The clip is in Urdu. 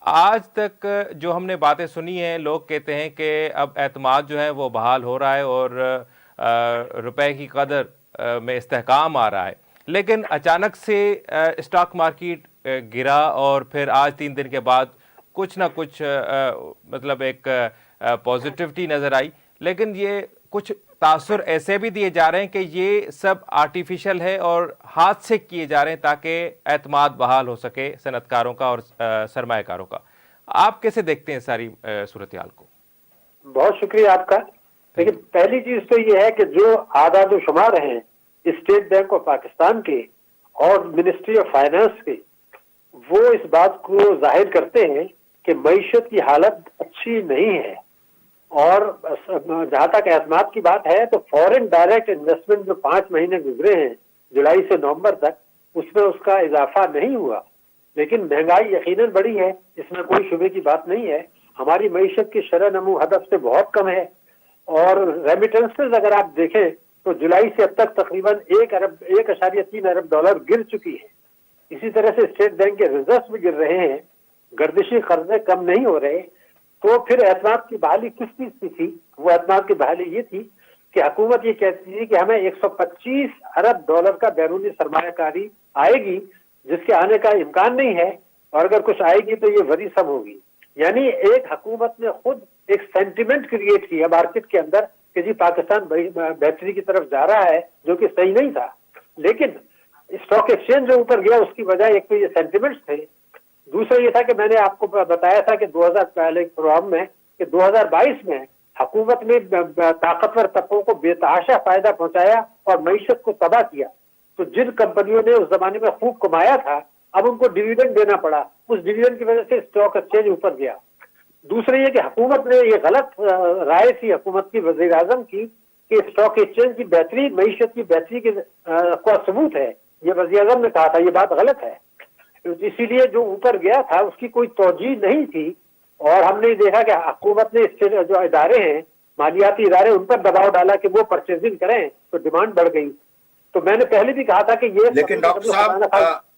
آج تک جو ہم نے باتیں سنی ہیں، لوگ کہتے ہیں کہ اب اعتماد جو ہے وہ بحال ہو رہا ہے اور روپے کی قدر میں استحکام آ رہا ہے، لیکن اچانک سے اسٹاک مارکیٹ گرا اور پھر آج 3 دن کے بعد کچھ نہ کچھ مطلب ایک پازیٹیوٹی نظر آئی، لیکن یہ کچھ تاثر ایسے بھی دیے جا رہے ہیں کہ یہ سب آرٹیفیشل ہے اور ہاتھ سے کیے جا رہے ہیں تاکہ اعتماد بحال ہو سکے صنعت کاروں کا اور سرمایہ کاروں کا۔ آپ کیسے دیکھتے ہیں ساری صورتحال کو؟ بہت شکریہ آپ کا۔ تھینک لیکن پہلی چیز تو یہ ہے کہ جو اعداد و شمار ہیں اسٹیٹ بینک آف پاکستان کے اور منسٹری آف فائنانس کے، وہ اس بات کو ظاہر کرتے ہیں کہ معیشت کی حالت اچھی نہیں ہے۔ اور جہاں تک اعتماد کی بات ہے تو فورن ڈائریکٹ انویسٹمنٹ جو 5 مہینے گزرے ہیں جولائی سے نومبر تک، اس میں اس کا اضافہ نہیں ہوا، لیکن مہنگائی یقیناً بڑی ہے، اس میں کوئی شبے کی بات نہیں ہے۔ ہماری معیشت کی شرح نمو ہدف سے بہت کم ہے، اور ریمیٹنسز اگر آپ دیکھیں تو جولائی سے اب تک تقریباً 1.3 ارب ڈالر گر چکی ہے۔ اسی طرح سے اسٹیٹ بینک کے ریزروز بھی گر رہے ہیں، گردشی قرضے کم نہیں ہو رہے۔ تو پھر اعتماد کی بحالی کس چیز کی تھی؟ وہ اعتماد کی بحالی یہ تھی کہ حکومت یہ کہتی تھی کہ ہمیں 125 ارب ڈالر کا بیرونی سرمایہ کاری آئے گی، جس کے آنے کا امکان نہیں ہے، اور اگر کچھ آئے گی تو یہ وری سم ہوگی۔ یعنی ایک حکومت نے خود ایک سینٹیمنٹ کریٹ کیا مارکیٹ کے اندر کہ جی پاکستان بہتری کی طرف جا رہا ہے، جو کہ صحیح نہیں تھا۔ لیکن اسٹاک ایکسچینج جو اوپر گیا اس کی وجہ ایک تو یہ سینٹیمنٹس تھے، دوسرا یہ تھا کہ میں نے آپ کو بتایا تھا کہ 2000 پہلے پروگرام میں کہ 2022 میں حکومت نے طاقتور طبقوں کو بے تحاشا فائدہ پہنچایا اور معیشت کو تباہ کیا۔ تو جن کمپنیوں نے اس زمانے میں خوب کمایا تھا، اب ان کو ڈیویڈنڈ دینا پڑا، اس ڈیویڈنڈ کی وجہ سے اسٹاک ایکسچینج اوپر گیا۔ دوسرا یہ کہ حکومت نے یہ غلط رائے تھی حکومت کی، وزیر اعظم کی، کہ اسٹاک ایکسچینج کی بہتری معیشت کی بہتری کا ثبوت ہے، یہ وزیر اعظم نے کہا تھا، یہ بات غلط ہے۔ اسی لیے جو اوپر گیا تھا اس کی کوئی توجہ نہیں تھی، اور ہم نے دیکھا کہ حکومت نے اس سے جو ادارے ہیں، مالیاتی ادارے، ان پر دباؤ ڈالا کہ وہ پرچیزنگ کریں، تو ڈیمانڈ بڑھ گئی۔ تو میں نے پہلے بھی کہا تھا کہ یہ لیکن ڈاکٹر صاحب